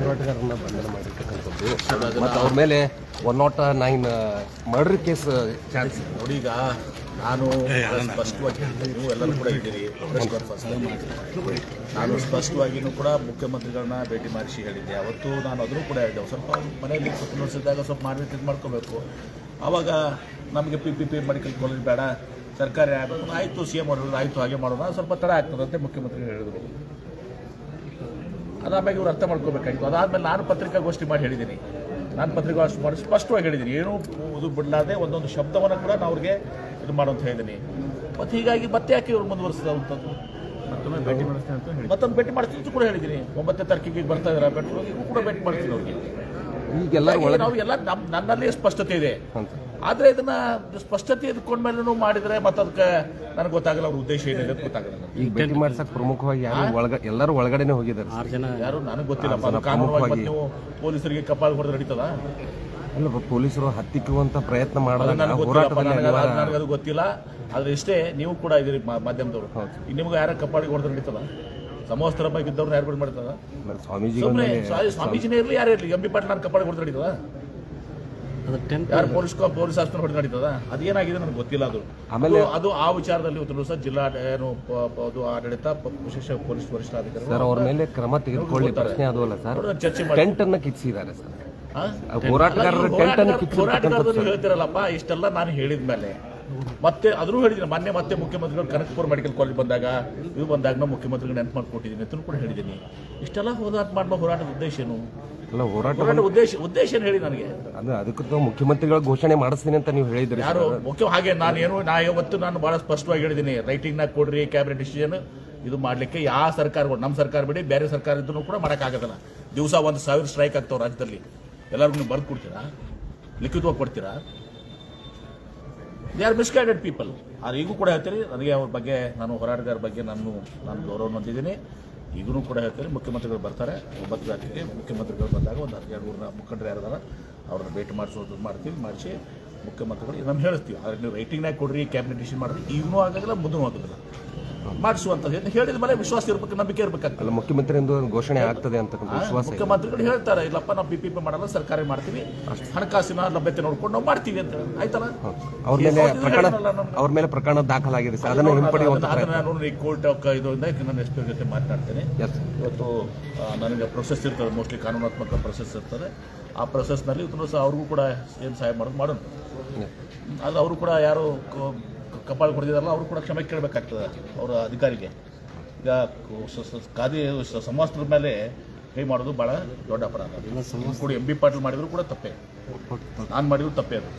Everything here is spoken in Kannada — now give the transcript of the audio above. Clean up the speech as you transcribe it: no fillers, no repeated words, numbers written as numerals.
ಹೋರಾಟಗಾರರನ್ನ ಬಂಧನ ಮಾಡಿರ್ತಕ್ಕಂಥದ್ದು ಮತ್ತು ಅವ್ರ ಮೇಲೆ 109 ಮರ್ಡರ್ ಕೇಸ್ ಚಾನ್ಸ್. ನೋಡಿ, ಈಗ ನಾನು ಸ್ಪಷ್ಟವಾಗಿ ಹೇಳಿದ್ದೀನಿ, ನೀವು ಎಲ್ಲರೂ ಕೂಡ ಇದ್ದೀರಿ, ನಾನು ಸ್ಪಷ್ಟವಾಗಿಯೂ ಕೂಡ ಮುಖ್ಯಮಂತ್ರಿಗಳನ್ನ ಭೇಟಿ ಮಾಡಿಸಿ ಹೇಳಿದ್ದೆ. ಅವತ್ತು ನಾನು ಅದನ್ನು ಕೂಡ ಹೇಳಿದೆ, ಸ್ವಲ್ಪ ಮನೆಯಲ್ಲಿ ಕುಟುಂಬಿಸಿದಾಗ ಸ್ವಲ್ಪ ಮಾಡಿ ಇದು ಮಾಡ್ಕೋಬೇಕು. ಆವಾಗ ನಮಗೆ ಪಿ ಮೆಡಿಕಲ್ ಕಾಲೇಜ್ ಬೇಡ, ಸರ್ಕಾರಿ ಆಗಬೇಕು, ಆಯಿತು ಸಿ ಎಂ ಅವರು ಆಯಿತು ಹಾಗೆ ಮಾಡೋಣ, ಸ್ವಲ್ಪ ತಡ ಆಗ್ತದಂತೆ ಮುಖ್ಯಮಂತ್ರಿಗಳು ಹೇಳಿದರು. ಅದಾದ್ಮೇಲೆ ಇವ್ರು ಅರ್ಥ ಮಾಡ್ಕೋಬೇಕಾಗಿತ್ತು. ಅದಾದಮೇಲೆ ನಾನು ಪತ್ರಿಕಾಗೋಷ್ಠಿ ಮಾಡಿ ಹೇಳಿದ್ದೀನಿ, ನಾನು ಪತ್ರಿಕಾಗೋಷ್ಠಿ ಮಾಡಿ ಸ್ಪಷ್ಟವಾಗಿ ಹೇಳಿದ್ದೀನಿ, ಏನೂ ಇದು ಬಿಡಲಾದೆ ಒಂದೊಂದು ಶಬ್ದವನ್ನು ಕೂಡ ನಾನು ಅವ್ರಿಗೆ ಇದು ಮಾಡೋಂತ ಹೇಳಿದ್ದೀನಿ. ಮತ್ತು ಹೀಗಾಗಿ ಮತ್ತೆ ಯಾಕೆ ಇವ್ರು ಮುಂದುವರಿಸಿದಂಥದ್ದು, ಮತ್ತೊಮ್ಮೆ ಭೇಟಿ ಮಾಡ್ತೀನಿ ಅಂತ ಕೂಡ ಹೇಳಿದ್ದೀನಿ. 9ನೇ ತಾರೀಕಿಗೆ ಬರ್ತಾ ಇದ್ದಾರೆ ಬೆಟ್ರೋಗಿಗೂ ಕೂಡ ಭೇಟಿ ಮಾಡ್ತೀನಿ ಅವ್ರಿಗೆ. ಈಗೆಲ್ಲ ನಾವು ಎಲ್ಲ ನನ್ನಲ್ಲಿ ಸ್ಪಷ್ಟತೆ ಇದೆ, ಆದರೆ ಇದನ್ನ ಸ್ಪಷ್ಟತೆ ಇದ್ಕೊಂಡ್ಮೇಲೂ ಮಾಡಿದ್ರೆ ಮತ್ತೆ ಅದಕ್ಕೆ ನನಗೆ ಗೊತ್ತಾಗಲ್ಲ ಅವ್ರ ಉದ್ದೇಶ ಏನಿದೆ ಅಂತ ಗೊತ್ತಾಗಲ್ಲ. ಈಗ ಭೇಟಿ ಮಾಡ್ಸಕ್ ಪ್ರಮುಖವಾಗಿ ಎಲ್ಲರೂ ಒಳಗಡೆನೆ ಹೋಗಿದ್ದಾರೆ. 6 ಜನ ಯಾರು ನನಗೆ ಗೊತ್ತಿಲ್ಲ. ಕಾನೂನುವಾಗಿ ನೀವು ಪೊಲೀಸರಿಗೆ ಕಪಾಲ್ ಹೊಡೆದು ನಡೀತದ? ಅಲ್ಲ, ಪೊಲೀಸರು ಹತ್ತಿಕ್ಕುವಂತ ಪ್ರಯತ್ನ ಮಾಡೋದು ನನಗೆ ಅದು ಗೊತ್ತಿಲ್ಲ. ಆದ್ರೆ ಇಷ್ಟೇ, ನೀವು ಕೂಡ ಇದ್ದೀರಿ ಮಾಧ್ಯಮದವರು, ನಿಮ್ಗೆ ಯಾರ ಕಪಾಳಿಗೆ ಹೊಡೆದು ನಡೀತದ? ಸಮವಸ್ತ್ರ ಬಗ್ಗೆ ಇದ್ದವ್ರನ್ನ ಯಾರು ಬಿಟ್ಟು ಮಾಡ್ತದ? ಸ್ವಾಮೀಜಿನೇ ಇರಲಿ ಯಾರೇ ಇರಲಿ, ಎಂ ಬಿ ಪಾಟೀಲ್ ನಾನು ಕಪಾಳಿಗೆ ಹೊಡೆದು ನಡೀತದ? ಯಾರು ಪೊಲೀಸ್ ಆಸ್ಪತ್ರೆ ಹೊಡೆದು ನಡೀತದ? ಅದೇನಾಗಿದೆ ನನಗೆ ಗೊತ್ತಿಲ್ಲ. ಅದು ಆಮೇಲೆ ಅದು ಆ ವಿಚಾರದಲ್ಲಿ ಇವತ್ತು ಸಹ ಜಿಲ್ಲಾ ಅದು ಆಡಳಿತ ವಿಶೇಷ ಪೊಲೀಸ್ ವರಿಷ್ಠಾಧಿಕಾರಿ ಅವ್ರ ಮೇಲೆ ಕ್ರಮ ತೆಗೆದುಕೊಳ್ಳಿ ಪ್ರಶ್ನೆ ಅದು ಅಲ್ಲ ಸರ್. ಚರ್ಚೆ ಮಾಡಿ ಟೆಂಟ್ ಅನ್ನ ಕಿಚ್ಚಿದ್ದಾರೆ ಸರ್. ಹೋರಾಟಗಾರರು ಹೇಳ್ತಿರಲ್ಲಪ್ಪ, ಇಷ್ಟೆಲ್ಲ ನಾನು ಹೇಳಿದ ಮೇಲೆ ಮತ್ತೆ ಅದ್ರೂ ಹೇಳಿದ್ದೀನಿ. ಮತ್ತೆ ಮುಖ್ಯಮಂತ್ರಿಗಳು ಕನಕಪುರ ಮೆಡಿಕಲ್ ಕಾಲೇಜ್ ಬಂದಾಗ ನಾವು ಮುಖ್ಯಮಂತ್ರಿಗಳು ನೆನಪು ಮಾಡ್ಕೊಟ್ಟಿದ್ದೀನಿ ಅಂತ ಕೂಡ ಹೇಳಿದ್ದೀನಿ. ಇಷ್ಟೆಲ್ಲ ಹೋರಾಟದ ಉದ್ದೇಶ ಏನು? ಹೋರಾಟ ಉದ್ದೇಶ ಏನು ಹೇಳಿ ನನಗೆ. ಅದಕ್ಕೆ ಮುಖ್ಯಮಂತ್ರಿಗಳ ಘೋಷಣೆ ಮಾಡಿಸ್ತೀನಿ ಅಂತ ನೀವು ಹೇಳಿದ್ರಿ. ಯಾರು ಮುಖ್ಯ ಹಾಗೆ ನಾನು ಬಹಳ ಸ್ಪಷ್ಟವಾಗಿ ಹೇಳಿದ್ದೀನಿ, ರೈಟಿಂಗ್ ನಾಗ ಕೊಡ್ರಿ ಕ್ಯಾಬಿನೆಟ್ ಡಿಸಿಷನ್ ಇದು ಮಾಡ್ಲಿಕ್ಕೆ. ಯಾವ ಸರ್ಕಾರಗಳು, ನಮ್ಮ ಸರ್ಕಾರ ಬಿಡಿ ಬೇರೆ ಸರ್ಕಾರ ಇದ್ರೂ ಕೂಡ ಮಾಡೋಕ್ಕಾಗೋದಿಲ್ಲ. ದಿವಸ 1,000 ಸ್ಟ್ರೈಕ್ ಆಗ್ತಾವೆ ರಾಜ್ಯದಲ್ಲಿ. ಎಲ್ಲರಿಗೂ ನೀವು ಬರ್ದು ಕೊಡ್ತೀರಾ? ಲಿಖಿತವಾಗಿ ಕೊಡ್ತೀರಾ? They are misguided people. ಆದ್ರೆ ಈಗೂ ಕೂಡ ಹೇಳ್ತೀರಿ ನನಗೆ ಅವ್ರ ಬಗ್ಗೆ, ನಾನು ಹೋರಾಟಗಾರ ಬಗ್ಗೆ ನಾನು ಗೌರವ ಹೊಂದಿದ್ದೀನಿ. ಈಗೂ ಕೂಡ ಹೇಳ್ತೀನಿ, ಮುಖ್ಯಮಂತ್ರಿಗಳು ಬರ್ತಾರೆ 9 ತಾರೀಕಿಗೆ. ಮುಖ್ಯಮಂತ್ರಿಗಳು ಬಂದಾಗ ಒಂದು 12 ಮುಖಂಡರು ಯಾರಿದಾರ ಅವ್ರನ್ನ ಭೇಟಿ ಮಾಡಿಸಿ ಮುಖ್ಯಮಂತ್ರಿಗಳು ನಮ್ಮ ಹೇಳ್ತೀವಿ. ಆದರೆ ನೀವು ರೈಟಿಂಗ್ನಾಗ ಕೊಡ್ರಿ, ಕ್ಯಾಬಿನೆಟ್ ಡಿಸಿಷನ್ ಮಾಡಿರಿ, ಈಗಲೂ ಆಗೋದಿಲ್ಲ, ಮುಂದೂ ಆಗೋದಿಲ್ಲ. ಮಾಡಿಸುವಂಥದ್ದು ಹೇಳಿದ ಮೇಲೆ ವಿಶ್ವಾಸ ಇರಬೇಕು, ನಂಬಿಕೆ ಇರಬೇಕಾಗ್ತದೆ. ಮುಖ್ಯಮಂತ್ರಿ ಘೋಷಣೆ ಆಗ್ತದೆ ಅಂತ ಮುಖ್ಯಮಂತ್ರಿಗಳು ಹೇಳ್ತಾರೆ, ಇಲ್ಲಪ್ಪ ನಾವು ಪಿ ಮಾಡಲ್ಲ, ಸರ್ಕಾರಿ ಮಾಡ್ತೀವಿ, ಹಣಕಾಸಿನ ಲಭ್ಯತೆ ನೋಡ್ಕೊಂಡು ನಾವು ಮಾಡ್ತೀವಿ ಅಂತ ಆಯ್ತಲ್ಲ. ಅವ್ರ ಮೇಲೆ ಪ್ರಕರಣ ದಾಖಲಾಗಿದೆ ಸರ್, ಅದನ್ನು ನಾನು ಕೋರ್ಟ್ ಇದರಿಂದ ನನ್ನ ಎಸ್ ಪಿ ಜೊತೆ ಮಾತನಾಡ್ತೇನೆ. ಇವತ್ತು ನನಗೆ ಪ್ರೊಸೆಸ್ ಇರ್ತದೆ, ಮೋಸ್ಟ್ಲಿ ಕಾನೂನಾತ್ಮಕ ಪ್ರೊಸೆಸ್ ಇರ್ತದೆ. ಆ ಪ್ರೊಸೆಸ್ನಲ್ಲಿ ಇವತ್ತು ಸಹ ಅವ್ರಿಗೂ ಕೂಡ ಏನು ಸಹಾಯ ಮಾಡೋಣ. ಅದು ಅವರು ಕೂಡ ಯಾರು ಕಪಾಳ ಹೊಡೆದಿದಾರಲ್ಲ ಅವರು ಕೂಡ ಕ್ಷಮೆ ಕೇಳಬೇಕಾಗ್ತದೆ ಅವರ ಅಧಿಕಾರಿಗೆ. ಈಗ ಸಮವಸ್ತ್ರದ ಮೇಲೆ ಕೈ ಮಾಡೋದು ಭಾಳ ದೊಡ್ಡ ಅಪರಾಧ. ಕೂಡ ಎಂ ಬಿ ಪಾಟೀಲ್ ಮಾಡಿದ್ರು ಕೂಡ ತಪ್ಪೇ, ನಾನು ಮಾಡಿದ್ರು ತಪ್ಪೇ ಅದು.